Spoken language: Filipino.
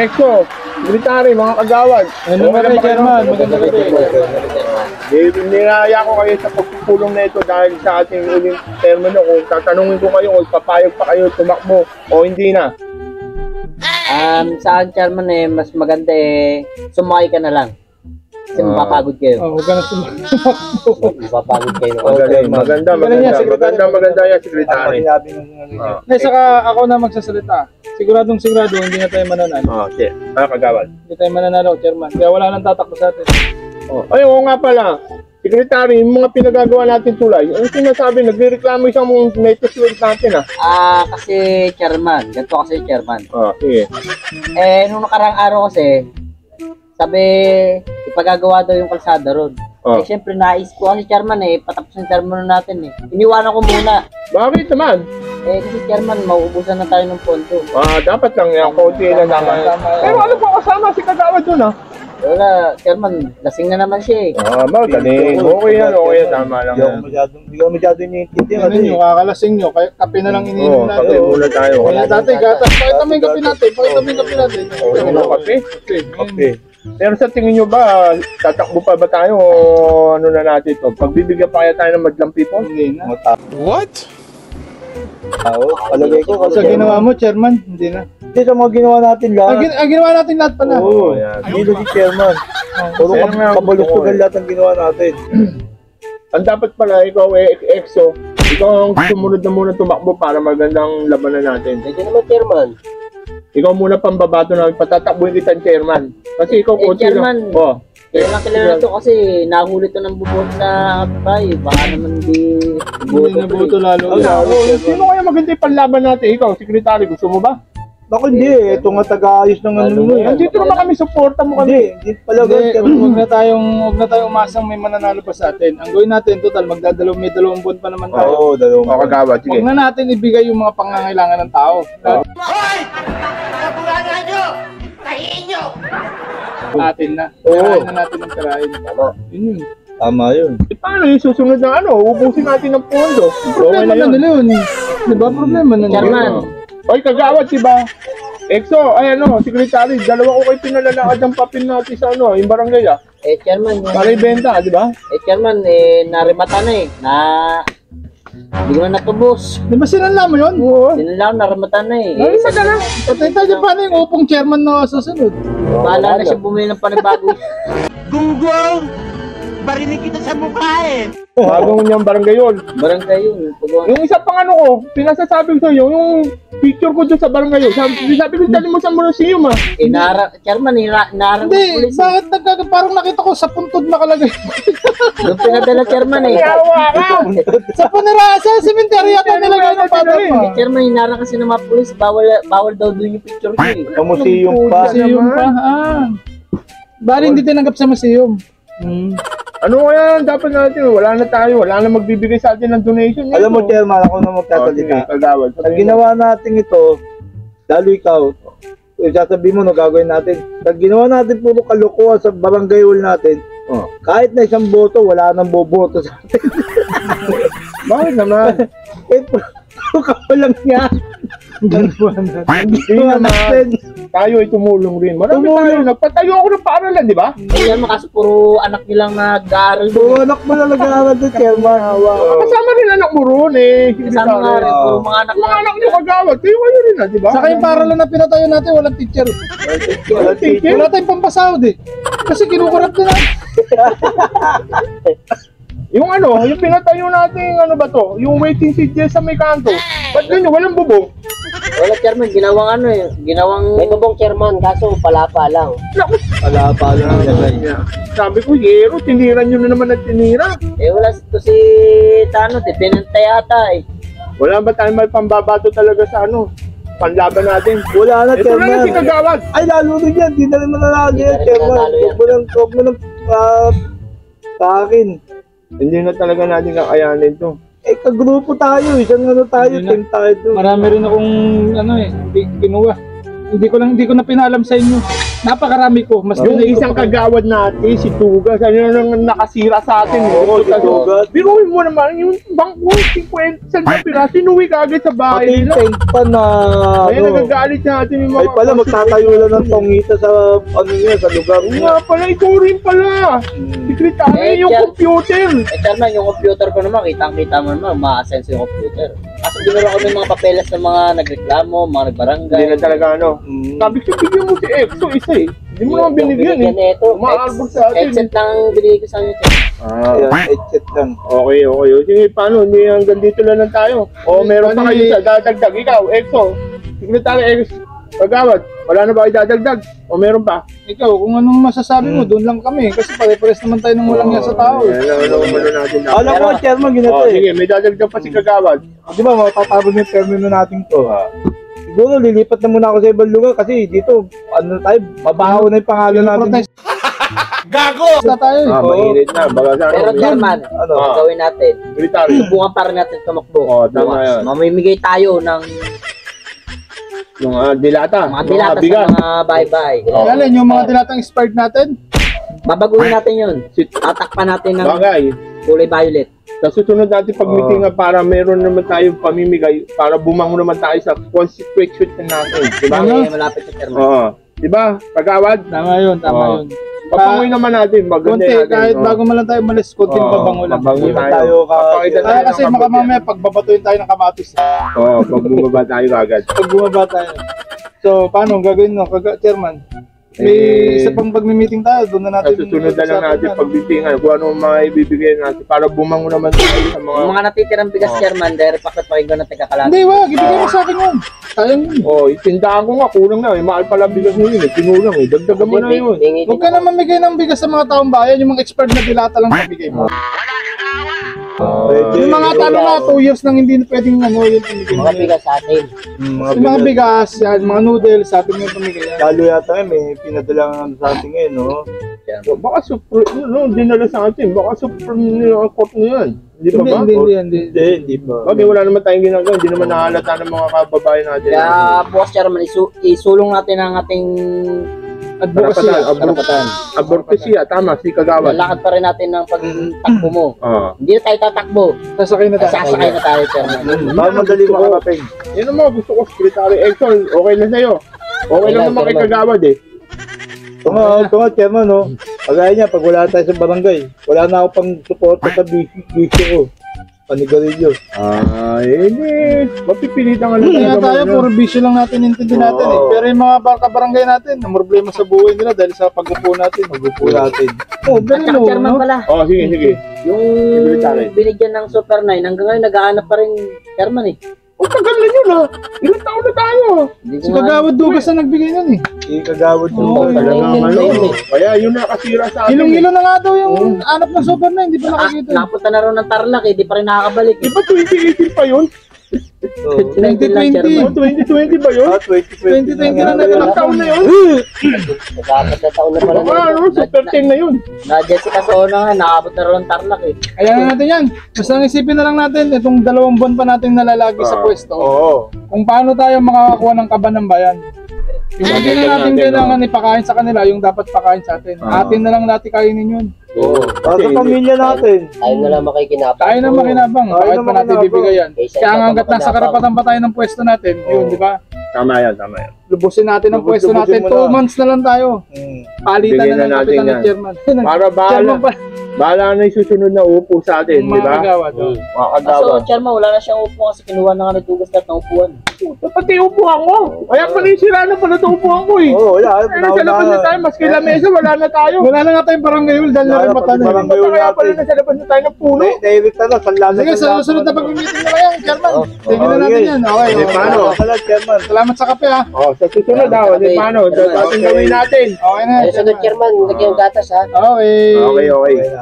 Exo, military, mga kagawad. Ano ba kayo, Chairman? Maganda ka Niraya ko kayo sa pagpupulong na ito dahil sa ating uling termino. Kung tatanungin ko kayo kung papayag pa kayo tumakbo o hindi na. Sa akin, Chairman, mas maganda sumakay ka na lang. Kasi mapapagod kayo. Huwag ka na sumakbo. Mapapagod kayo. Okay, maganda yan, Secretary. Saka ako na magsasalita. Siguro hindi na tayo mananalo. Okay, kagawad. Hindi tayo mananalo, Chairman. Kaya wala nang tatakbo sa atin. Ay, oo nga pala. Secretary, yung mga pinagagawa natin tulay, ano sinasabi? Nagre-reklamo isang netos world natin Kasi Chairman, ganito kasi Chairman. Sige. Nung nakarang araw kasi, sabi, ipagagawa daw yung kalsada road. Siyempre, nais ko kasi Chairman patapos yung termino natin Iniwanan ko muna. Bakit naman? Kasi Chairman, mauubusan na tayo ng pondo. Dapat lang yung konti lang naman. Pero ano pa kasama si kagawad dun Wala, Chairman, lasing na naman siya magaling. Okay yan, tama lang. Hindi ko masyado naiintindihan. Ano nyo, kakalasing nyo, kape na lang iniinom natin. Kape muna tayo. Wala dati, gatas. Pakita mo yung kape natin. Kape. Pero sa tingin nyo ba, tatakbo pa ba tayo o ano na natin ito? Pagbibigyan pa kaya tayo ng madlang people? Hindi na. What? Palagay ko Sa ginawa mo, Chairman, hindi na. Hindi sa mga ginawa natin lahat. Ginawa natin lahat pala. Oo, yan. Hindi na si Chairman. Puro kabulustugan lahat ang ginawa natin. Ang dapat pala, ikaw EXO, ikaw ang sumunod na muna tumakbo para magandang labanan natin. Hindi naman, Chairman. Ikaw muna pambabato na patatakbuhin kita, Chairman. Kasi ikaw konti Chairman. Kaya lang kilala ito kasi nahuli ito ng bubot sa kapitbahay. Baka naman hindi nabuto lalo. Sino kaya maganda yung panlaban natin? Ikaw, Secretary, gusto mo ba? Ako hindi ito nga taga-ayos ng ano mo Nandito naman kami, supporta mo kami. Hindi pala Huwag na tayong umasang may mananalo pa sa atin. Ang gawin natin, total, may 2 buwan pa naman tayo. Oo, 2 buwan. Kagawad, sige. Huwag na natin ibigay yung mga pangangailangan ng tao. Hoy! Nakabulan nyo! Kahiin nyo! Natin na. Kirain na natin ang kirain. Yun. Tama yun. Paano yung susunod na ubusin natin ng pondo? Problema na nila yun. Diba? Problema na nila. Chairman. Oy, kagawad, diba? EXO, Secretary, 2 ko kayo pinalalakad ng papel natin sa yung barangay Chairman. Para ibenta, di ba? Chairman, narimata na hindi ko na natubos. Di ba sinanla mo yun? Oo. Sinanla ko, narimata na Narimata na. Patay tayo paano yung upong chairman na susunod? Bahala na siya bumili ng panibago. Gunggong! Barinig kita sa mukha Bagong niyang barangay yun. Barangay yun. Yung isa pang ko, pinasasabi ko sa'yo, yung picture ko doon sa barangay yun. Sabi ko, dali mo sa museum Chairman, naharang Hindi, bakit parang nakita ko sa puntod nakalagay? Doon pinadala, Chairman Yawa ka! Sa panira, sa cemetery yata nilagay ng father mo. Chairman, hinarang kasi ng mga pulis, bawal daw doon yung picture ko Sa museum pa. Museum pa, Bali hindi tinanggap sa museum. Ano kaya dapat natin? Wala na tayo. Wala na magbibigay sa atin ng donation. Alam mo, Chairman, ako na magtatalita. Kagawad. Ang ginawa natin ito, lalo ikaw, sasabihin mo, gagawin natin. Pag ginawa natin puro kalokohan sa barangay hall natin, kahit na 1 boto, wala nang boboto sa atin. Bakit naman? Puro ka pa lang yan. Hindi naman. Tayo ay tumulong rin. Marami tayo. Nagpatayo ako ng paaralan, di ba? Yan, kasi puro anak nilang nag-aaral Puro anak mo na nag-aaral doon, Chairman. Kasama rin anak mo ron Kasama nga rin, puro mga anak Mga anak niyo kagawad. Kayo rin di ba? Saka yung paralan na pinatayo natin, walang teacher. Walang teacher. Wala tayong pampasahod Kasi kinukurap na Yung yung pinatayo natin, ba to? Yung waiting seat dyan sa may kanto. Ba't ganyan? Walang bubong. Wala, Chairman, ginawang may bubong, Chairman, kaso palapa lang. Palapa lang ang lagay. Sabi ko, Yero, tinira nyo na naman at tinira. Wala to si Tano, pinanta yata Wala ba tayo may pambabato talaga sa panlaban natin? Wala na, Ito Chairman. na si kagawad. Ay, lalo rin yan. Di na rin mananalo yan, Chairman. Huwag mo nang sa akin. Hindi na talaga natin kakayanin to. Kagrupo tayo. Isang tayo, team tayo doon. Marami rin akong kinuha. Hindi ko na pinalam sa inyo. Napakarami ko. Mas Yung pinay ko isang pa- kagawad natin, si Tugas, ano nang nakasira sa atin. Oo, si Tugas. Biruin mo naman, yung bangko, 50 sa pira, sinuwi ka agad sa bahay Pati yung nila. tent pa na, Kaya nagagalit sa atin yung mga... ay pala, magtatayo lang ng tongita sa, ano niya, sa lugar Oo niya. nga pala, ikaw rin pala. Secretary, yung computer. Chairman, yung computer ko naman, kitang-kita mo naman, ma-assenso yung computer. Kaso ginawa ko ng mga papeles ng mga nagreklamo, mga nagbarangay. Hindi na talaga ano. Sabi ko, bigyan mo si Exo isa eh. Hindi mo naman binigyan eh. Ito, Umaarbor sa atin. headset lang binigay ko sa inyo. Ayan, headset lang. Okay. Sige, paano? Hindi hanggang dito lang tayo. O meron pa kayo sa dadagdag. Ikaw, Exo. Secretary Exo. Pagawad, wala na ba kayo dadagdag? O meron pa? Ikaw, kung anong masasabi mo, doon lang kami. Kasi pare-pares naman tayo ng walang yan sa tao. Natin na. Alam ko, chairman, ganito Oh, eh. sige, may dadagdag pa si Kagawad. Di ba, matatabos yung termino natin to. Siguro, lilipat na muna ako sa ibang lugar kasi dito, ano tayo, mabaho na yung pangalan natin. Protest Gago! na tayo eh. Mainit na. Baga sa Pero chairman, Ano? ang gawin natin, Secretary. subukan pa rin natin tumakbo. Oo, tama Bukas. yan. Mamimigay tayo ng Yung dilata. mga dilata bigas. sa mga bye-bye. Oo. Alin, yung mga dilatang expired natin, Babaguhin natin yun. Si- Tatakpan natin ng Bagay. kulay violet. Sa susunod natin pag-meeting para meron naman tayong pamimigay para bumangon naman tayo sa constitution natin. Diba? Ano? Malapit sa chairman. Oo. Diba? Kagawad? tama yun, tama Oo. yun. Papangoy naman natin. Maganda Konti, natin. kahit Oo. bago man lang tayo umalis, konting Oo, pabango lang. pabango Hindi tayo. tayo Papakita tayo Kasi ng baka kabutihan. mamaya pagbabatuin tayo ng kamatis. Oo, pag bumaba tayo agad. Pag bumaba tayo. So, paano ang gagawin no? Chairman? May isa pang pag-meeting tayo, doon na Sa natin. susunod na lang usapan natin yan. pagbitingan kung ano mga ibibigay natin para bumangon naman tayo sa mga... Yung mga natitirang bigas, chairman, dahil pakipakinggan ng taga-kalahati. Hindi, wag. Ibigay mo sa akin yun. Sayang yun. Oh, itindahan ko nga, kulang na eh. Mahal pala bigas mo yun eh. Kinulang eh. Dagdagan mo na yun. Huwag ka naman bigay ng bigas sa mga taong bayan. Yung mga expired na dilata lang ibigay mo. Pwede. Yung mga talo na 2 years nang hindi na pwedeng ano yung pamigay mo. Mga bigas sa atin. Yung mga bigas, yan, mga noodles, sa atin yung pamigay yan. Lalo yata eh, may pinadala nga sa atin ngayon, no? Baka no, dinala sa atin. Baka supreme court na yan. Di ba ba? Hindi. Hindi pa. Bagay, wala naman tayong ginagawa. Hindi naman nahalata ng mga kababayan natin. Kaya bukas, chairman, isulong natin ang ating Advocacy. karapatan. Abortesya, tama, si Kagawad. Lalakad pa rin natin ng pagtakbo mo. Ah. Hindi na tayo tatakbo. Sasakay na tayo. Sasakay na tayo, chairman. Baka madali makarating. Yan ang mga gusto ko, Secretary Exxon. Okay na sa'yo. Okay lang naman kay Kagawad eh. Ito nga, chairman, no? Kagaya niya, pag wala tayo sa barangay, wala na ako pang suporta sa bisyo ko. Panigarilyo. Hindi. Mapipilitan ka lang Kaya talaga tayo, mag- puro bisyo lang natin intindi natin eh. Oo. Pero yung mga barangay natin, ang problema sa buhay nila dahil sa pag-upo natin. Mag-upo natin. Oh, At ganun saka, mo, chairman no? pala, Oh, sige, sige. yung Secretary. binigyan ng Super 9, hanggang ngayon nag-aanap pa rin, chairman eh. Ang tagal na yun ah. Ilang taon na tayo. Hindi Si Kagawad Dugas na nagbigay nun eh. Ikagawad Oo, yung Talagang ano. Ayun, Kaya yun nakasira sa atin. Hilong-hilo na nga daw yung anap ng Super 9, hindi pa nakakita. Napunta na rin ng Tarlac eh, di pa rin nakakabalik. Di ba 2018 pa yun? 2020. Oh, 2020 ba yun? 2020 na Ilang taon na yun? Nag-apat na taon na pala. Baka ano, super 10 na yun. Na Jessica Sona nga, nakabot na rin ng Tarlac eh. Kaya na natin yan. Basta ang isipin na lang natin, itong 2 buwan pa natin nalalagi sa pwesto. Oo. Kung paano tayo makakakuha ng kaba ng bayan. Yung hindi na natin kailangan ipakain sa kanila, yung dapat pakain sa atin. Atin na lang natin kainin yun. Oo. Para sa pamilya natin. Tayo na lang makikinapang. Tayo na makinabang. Tayo Bakit na pa natin makinabang. bibigay yan? Kaya nga hanggat nasa karapatan pa tayo ng pwesto natin, yun, di ba? Tama yan, tama yan. Lubusin natin ang pwesto Lubusin natin. mo na. 2 months na lang tayo. Palitan Bigyan na na ng natin kapitan yan. ng chairman. Para Chairman bahala. pa. Bahala na yung susunod na upo sa atin, di Mga ba? kagawad. oh. Mga Kaso, kagawad. chairman, wala na siyang upo kasi kinuha na nga ng Dugas lahat ng upuan. Pati upuan ko. Kaya pala yung sira na pala itong upuan ko eh. Oo, wala. Kaya sa labas na tayo, maski lamesa, wala na tayo. Wala na nga tayong barangay hall dahil Wala na rin na, mata na. barangay hall. Kaya pala nasa labas na tayo ng puno. Direct na lang, sanlasa. Sige, sa susunod na pag-meeting na kayo, chairman. Tingnan na natin yan. Okay. Hindi, okay. paano? Pala, chairman. Salamat sa kape ha. Oh, sa susunod daw, di paano? Dating gawin natin. Okay na. Ayun, sunod chairman, lagyan yung gatas ha. Okay. Okay, okay. Okay na.